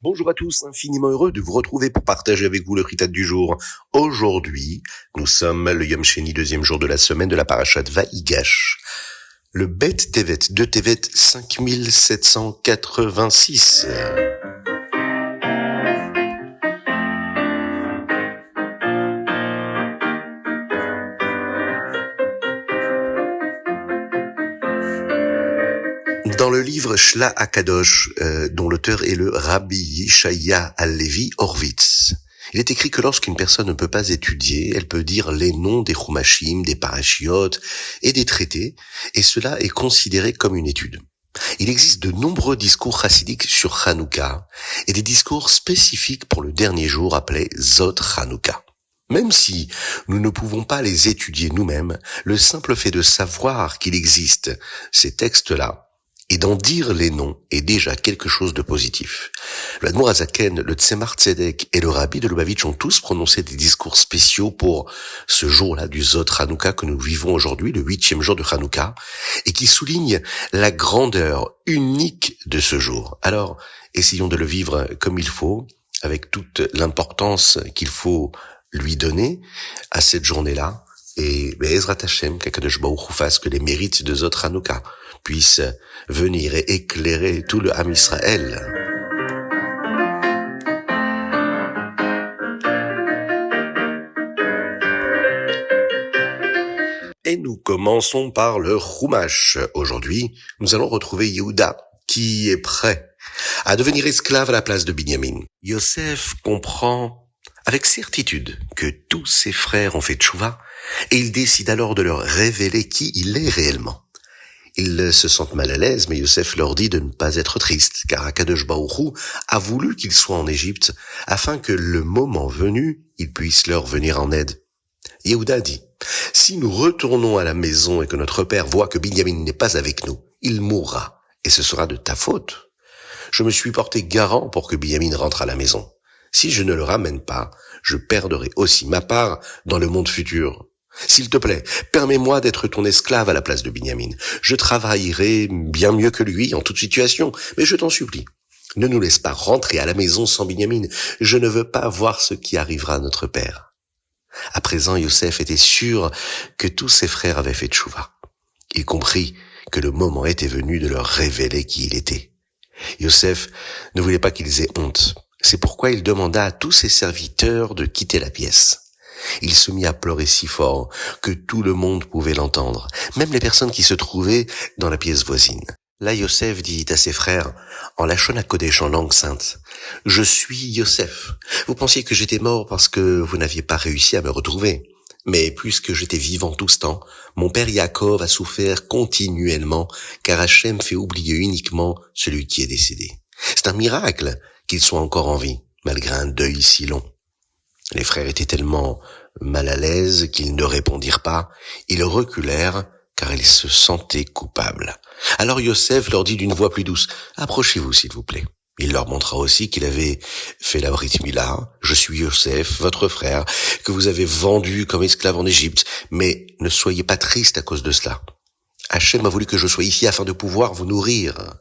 Bonjour à tous, infiniment heureux de vous retrouver pour partager avec vous le Ritat du jour. Aujourd'hui, nous sommes le Yom Sheni, deuxième jour de la semaine de la Parashat Vaïgash. Le Bet Tevet, 2 Tevet 5786. Dans le livre Shla Akadosh, dont l'auteur est le Rabbi Yishaya Halevi Horvitz, il est écrit que lorsqu'une personne ne peut pas étudier, elle peut dire les noms des Chumashim, des Parashiyot et des traités, et cela est considéré comme une étude. Il existe de nombreux discours chassidiques sur Hanouka, et des discours spécifiques pour le dernier jour appelé Zot Hanouka. Même si nous ne pouvons pas les étudier nous-mêmes, le simple fait de savoir qu'il existe ces textes-là, et d'en dire les noms est déjà quelque chose de positif. Le Admor Hazaken, le Tzemar Tzedek et le Rabbi de Lubavitch ont tous prononcé des discours spéciaux pour ce jour-là du Zot Hanouka que nous vivons aujourd'hui, le 8e jour de Hanouka, et qui souligne la grandeur unique de ce jour. Alors, essayons de le vivre comme il faut, avec toute l'importance qu'il faut lui donner à cette journée-là, et Ezrat Hashem, qu'Akadosh Baruch Hu fasse que les mérites de Zot Hanouka puissent venir et éclairer tout le Ham Israël. Et nous commençons par le Chumash. Aujourd'hui, nous allons retrouver Yehuda, qui est prêt à devenir esclave à la place de Binyamin. Yosef comprend avec certitude que tous ses frères ont fait tchouva, et il décide alors de leur révéler qui il est réellement. Ils se sentent mal à l'aise, mais Yosef leur dit de ne pas être tristes, car Akadosh Baruch Hu a voulu qu'ils soient en Égypte, afin que le moment venu, il puisse leur venir en aide. Yehuda dit, « Si nous retournons à la maison et que notre père voit que Binyamin n'est pas avec nous, il mourra, et ce sera de ta faute. Je me suis porté garant pour que Binyamin rentre à la maison. Si je ne le ramène pas, je perdrai aussi ma part dans le monde futur. S'il te plaît, permets-moi d'être ton esclave à la place de Binyamin. Je travaillerai bien mieux que lui en toute situation, mais je t'en supplie. Ne nous laisse pas rentrer à la maison sans Binyamin. Je ne veux pas voir ce qui arrivera à notre père. » À présent, Yosef était sûr que tous ses frères avaient fait tchouva. Il comprit que le moment était venu de leur révéler qui il était. Yosef ne voulait pas qu'ils aient honte. C'est pourquoi il demanda à tous ses serviteurs de quitter la pièce. Il se mit à pleurer si fort que tout le monde pouvait l'entendre, même les personnes qui se trouvaient dans la pièce voisine. Là, Yosef dit à ses frères, en Lachon HaKodesh, en langue sainte, « Je suis Yosef. Vous pensiez que j'étais mort parce que vous n'aviez pas réussi à me retrouver. Mais puisque j'étais vivant tout ce temps, mon père Yaakov a souffert continuellement, car Hachem fait oublier uniquement celui qui est décédé. C'est un miracle qu'il soit encore en vie, malgré un deuil si long. » Les frères étaient tellement mal à l'aise qu'ils ne répondirent pas. Ils reculèrent car ils se sentaient coupables. Alors Yosef leur dit d'une voix plus douce, « Approchez-vous s'il vous plaît. » Il leur montra aussi qu'il avait fait la Brit Mila. « Je suis Yosef, votre frère, que vous avez vendu comme esclave en Égypte. Mais ne soyez pas tristes à cause de cela. Hachem a voulu que je sois ici afin de pouvoir vous nourrir.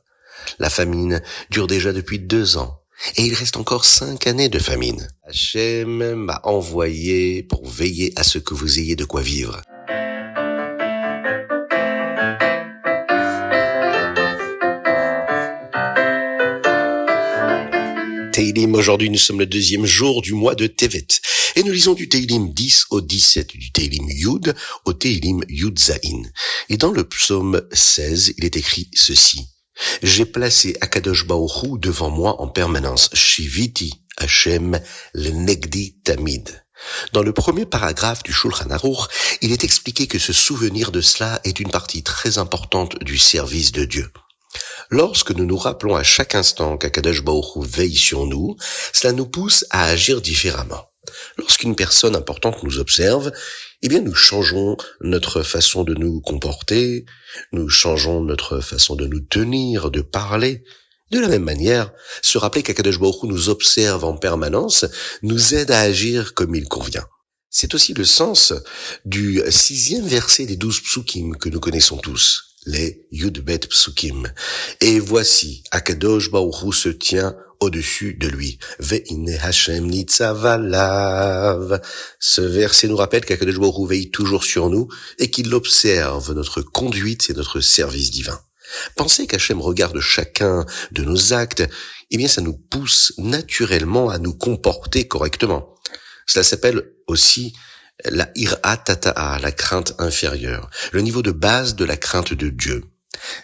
La famine dure déjà depuis 2 ans. Et il reste encore 5 années de famine. Hachem m'a envoyé pour veiller à ce que vous ayez de quoi vivre. » Teilim, aujourd'hui nous sommes le 2e jour du mois de Tevet. Et nous lisons du Teilim 10 au 17, du Teilim Yud au Teilim Yud Zain. Et dans le psaume 16, il est écrit ceci. J'ai placé Akadosh Baruch Hu devant moi en permanence. Shiviti Hashem le Negdi Tamid. Dans le premier paragraphe du Shulchan Aruch, il est expliqué que ce souvenir de cela est une partie très importante du service de Dieu. Lorsque nous nous rappelons à chaque instant qu'Akadosh Baruch Hu veille sur nous, cela nous pousse à agir différemment. Lorsqu'une personne importante nous observe, eh bien nous changeons notre façon de nous comporter, nous changeons notre façon de nous tenir, de parler. De la même manière, se rappeler qu'Akadosh Baruch Hu nous observe en permanence nous aide à agir comme il convient. C'est aussi le sens du 6e verset des 12 psukim que nous connaissons tous, les Yud Bet Psukim. Et voici, Akadosh Baruch Hu se tient au-dessus de lui. Ve'ine Hashem nitzavalav. Ce verset nous rappelle qu'Akadosh Baruch Hu veille toujours sur nous et qu'il observe notre conduite et notre service divin. Penser qu'Hachem regarde chacun de nos actes, eh bien ça nous pousse naturellement à nous comporter correctement. Cela s'appelle aussi la ira tata'a, la crainte inférieure, le niveau de base de la crainte de Dieu.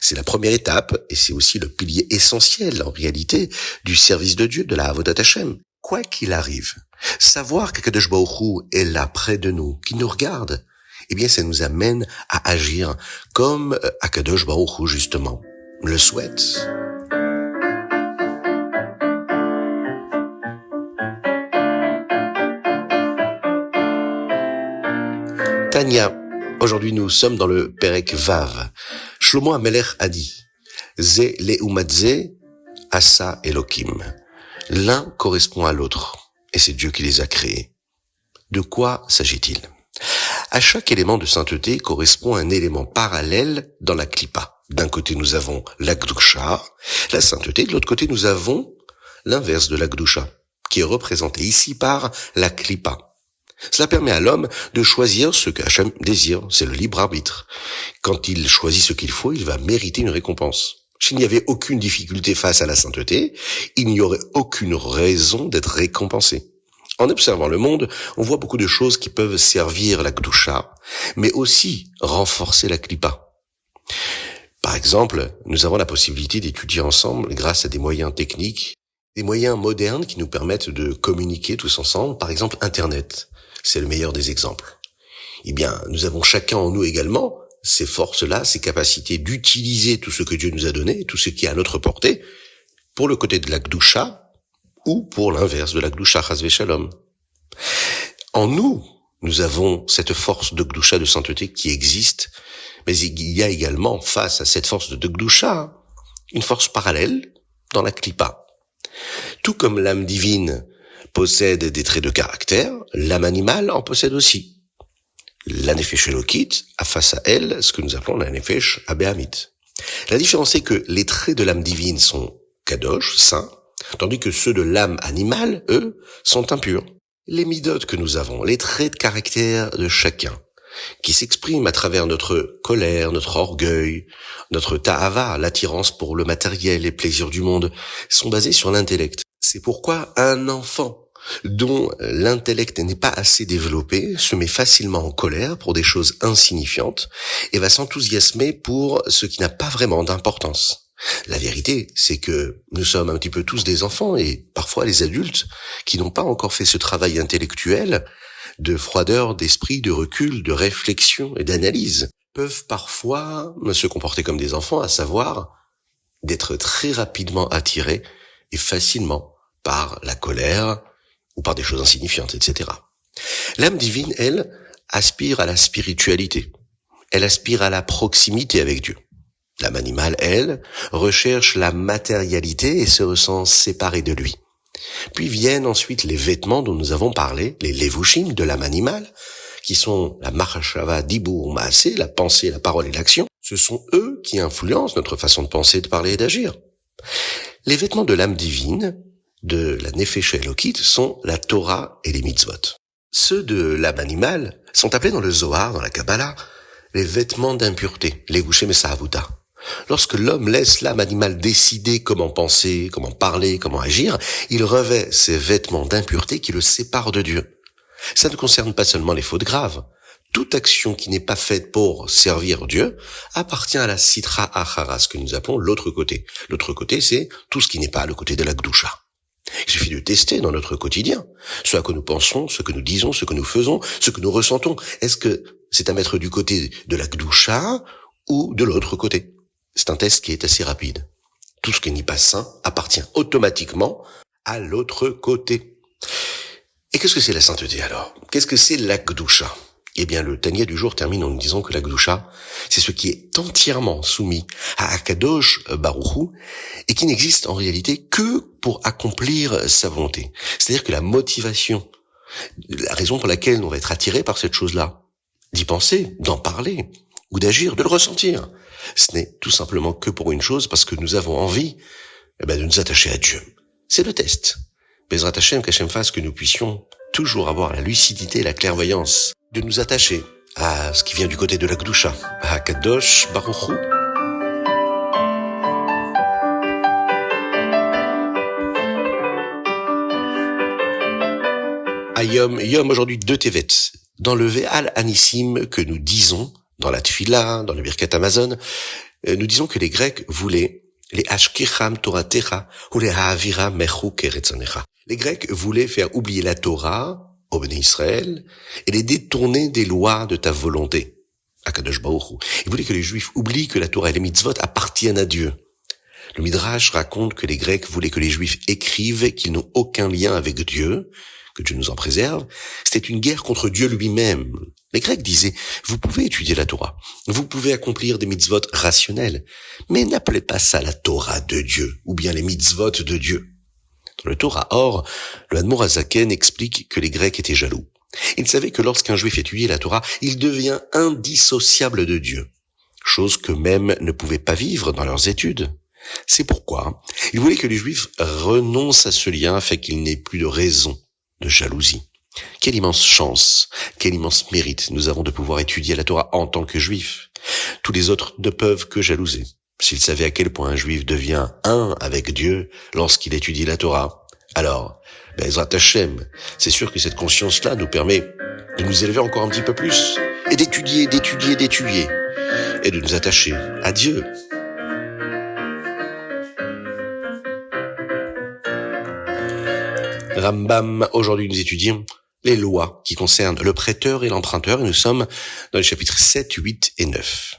C'est la première étape et c'est aussi le pilier essentiel en réalité du service de Dieu, de la Avodat Hashem. Quoi qu'il arrive, savoir qu'Akadosh Baruch Hu est là près de nous, qu'il nous regarde, eh bien ça nous amène à agir comme Akadosh Baruch Hu justement le souhaite. Tania, aujourd'hui nous sommes dans le Perek Vav. Shlomo HaMelech a dit Ze leumatze asa Elokim. L'un correspond à l'autre, et c'est Dieu qui les a créés. De quoi s'agit-il? À chaque élément de sainteté correspond un élément parallèle dans la klipa. D'un côté nous avons la Gdusha, la sainteté, de l'autre côté nous avons l'inverse de la Gdusha, qui est représenté ici par la klipa. Cela permet à l'homme de choisir ce que Hachem désire, c'est le libre arbitre. Quand il choisit ce qu'il faut, il va mériter une récompense. S'il n'y avait aucune difficulté face à la sainteté, il n'y aurait aucune raison d'être récompensé. En observant le monde, on voit beaucoup de choses qui peuvent servir la Kedusha, mais aussi renforcer la Klipa. Par exemple, nous avons la possibilité d'étudier ensemble grâce à des moyens techniques, des moyens modernes qui nous permettent de communiquer tous ensemble, par exemple Internet. C'est le meilleur des exemples. Eh bien, nous avons chacun en nous également ces forces-là, ces capacités d'utiliser tout ce que Dieu nous a donné, tout ce qui est à notre portée, pour le côté de la Kedusha ou pour l'inverse de la Kedusha, Chas v'Shalom. En nous, nous avons cette force de Kedusha, de sainteté qui existe, mais il y a également, face à cette force de Kedusha, une force parallèle dans la Klipa. Tout comme l'âme divine possède des traits de caractère, l'âme animale en possède aussi. La Nefesh Elokit a face à elle ce que nous appelons la Nefesh Abehamit. La différence est que les traits de l'âme divine sont kadosh, saints, tandis que ceux de l'âme animale, eux, sont impurs. Les midotes que nous avons, les traits de caractère de chacun, qui s'expriment à travers notre colère, notre orgueil, notre ta'ava, l'attirance pour le matériel, les plaisirs du monde, sont basés sur l'intellect. C'est pourquoi un enfant dont l'intellect n'est pas assez développé se met facilement en colère pour des choses insignifiantes et va s'enthousiasmer pour ce qui n'a pas vraiment d'importance. La vérité, c'est que nous sommes un petit peu tous des enfants et parfois les adultes qui n'ont pas encore fait ce travail intellectuel de froideur d'esprit, de recul, de réflexion et d'analyse peuvent parfois se comporter comme des enfants, à savoir d'être très rapidement attirés et facilement par la colère ou par des choses insignifiantes, etc. L'âme divine, elle, aspire à la spiritualité. Elle aspire à la proximité avec Dieu. L'âme animale, elle, recherche la matérialité et se ressent séparée de lui. Puis viennent ensuite les vêtements dont nous avons parlé, les levushim de l'âme animale, qui sont la machashava dibur maaseh, la pensée, la parole et l'action. Ce sont eux qui influencent notre façon de penser, de parler et d'agir. Les vêtements de l'âme divine, de la Nefesh Elokit, sont la Torah et les mitzvot. Ceux de l'âme animale sont appelés dans le Zohar, dans la Kabbalah, les vêtements d'impureté, les Levushim Mesahavuta. Lorsque l'homme laisse l'âme animale décider comment penser, comment parler, comment agir, il revêt ces vêtements d'impureté qui le séparent de Dieu. Ça ne concerne pas seulement les fautes graves. Toute action qui n'est pas faite pour servir Dieu appartient à la Sitra Achara, ce que nous appelons l'autre côté. L'autre côté, c'est tout ce qui n'est pas le côté de la Gdusha. Il suffit de tester dans notre quotidien ce à quoi nous pensons, ce que nous disons, ce que nous faisons, ce que nous ressentons. Est-ce que c'est à mettre du côté de la Gdusha ou de l'autre côté? C'est un test qui est assez rapide. Tout ce qui n'est pas sain appartient automatiquement à l'autre côté. Et qu'est-ce que c'est la sainteté alors? Qu'est-ce que c'est la Gdusha? Eh bien, le Tanya du jour termine en nous disant que la Gdusha, c'est ce qui est entièrement soumis à Akadosh Baruch Hu et qui n'existe en réalité que pour accomplir sa volonté. C'est-à-dire que la motivation, la raison pour laquelle on va être attiré par cette chose-là, d'y penser, d'en parler, ou d'agir, de le ressentir, ce n'est tout simplement que pour une chose, parce que nous avons envie de nous attacher à Dieu. C'est le test. Bezrat Hashem, qu'Hashem fasse que nous puissions toujours avoir la lucidité et la clairvoyance de nous attacher à ce qui vient du côté de la Kedusha, à Kadosh Baruch Hu. Yom aujourd'hui 2 Tevet. Dans le Ve'al Anissim que nous disons, dans la Tfila, dans le Birkat Amazon, nous disons que les Grecs voulaient les Ashkecham Toratecha ou les Ha'avira Mechu Keretzonecha. Les Grecs voulaient faire oublier la Torah au Béné Israël et les détourner des lois de ta volonté. Akadosh Baruch Hu. Ils voulaient que les Juifs oublient que la Torah et les mitzvot appartiennent à Dieu. Le Midrash raconte que les Grecs voulaient que les Juifs écrivent qu'ils n'ont aucun lien avec Dieu, que Dieu nous en préserve. C'était une guerre contre Dieu lui-même. Les Grecs disaient, vous pouvez étudier la Torah, vous pouvez accomplir des mitzvot rationnels, mais n'appelez pas ça la Torah de Dieu, ou bien les mitzvot de Dieu. Dans le Torah, or, le Admor HaZaken explique que les Grecs étaient jaloux. Ils savaient que lorsqu'un Juif étudie la Torah, il devient indissociable de Dieu, chose que même ne pouvaient pas vivre dans leurs études. C'est pourquoi ils voulaient que les Juifs renoncent à ce lien afin qu'il n'ait plus de raison de jalousie. Quelle immense chance, quel immense mérite nous avons de pouvoir étudier la Torah en tant que Juifs. Tous les autres ne peuvent que jalouser. S'ils savaient à quel point un Juif devient un avec Dieu lorsqu'il étudie la Torah, alors, Bezrat Hashem, c'est sûr que cette conscience-là nous permet de nous élever encore un petit peu plus et d'étudier, et de nous attacher à Dieu. Rambam, aujourd'hui nous étudions les lois qui concernent le prêteur et l'emprunteur, et nous sommes dans les chapitres 7, 8 et 9.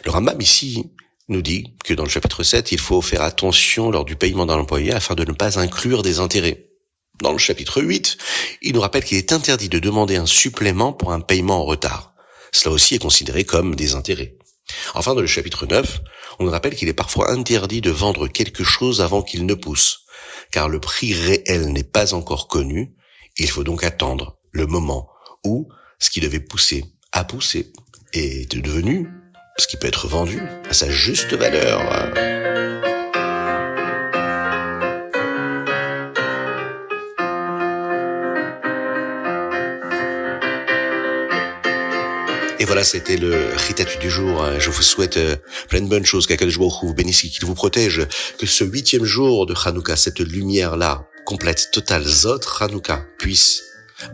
Le Rambam ici nous dit que dans le chapitre 7, il faut faire attention lors du paiement d'un employé afin de ne pas inclure des intérêts. Dans le chapitre 8, il nous rappelle qu'il est interdit de demander un supplément pour un paiement en retard. Cela aussi est considéré comme des intérêts. Enfin, dans le chapitre 9, on nous rappelle qu'il est parfois interdit de vendre quelque chose avant qu'il ne pousse, car le prix réel n'est pas encore connu. Il faut donc attendre le moment où ce qui devait pousser a poussé et est devenu ce qui peut être vendu à sa juste valeur. Et voilà, c'était le Ritatu du jour. Je vous souhaite plein de bonnes choses, qu'Akadosh Baruch Hu vous bénisse, qu'il vous protège, que ce 8e jour de Hanouka, cette lumière-là, complète, totale, Zot Hanouka, puisse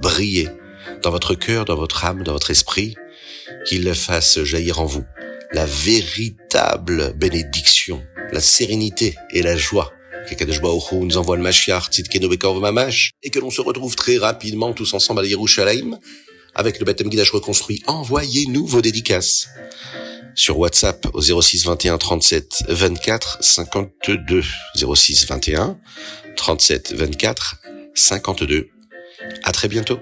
briller dans votre cœur, dans votre âme, dans votre esprit, qu'il fasse jaillir en vous la véritable bénédiction, la sérénité et la joie. Qu'Akadosh Baruch Hu nous envoie le Mashiach, Tzidkenu Bekor Mamash, et que l'on se retrouve très rapidement tous ensemble à Yerushalayim, avec le Beth Amikdash reconstruit. Envoyez-nous vos dédicaces sur WhatsApp au 06 21 37 24 52. 06 21 37 24 52. À très bientôt.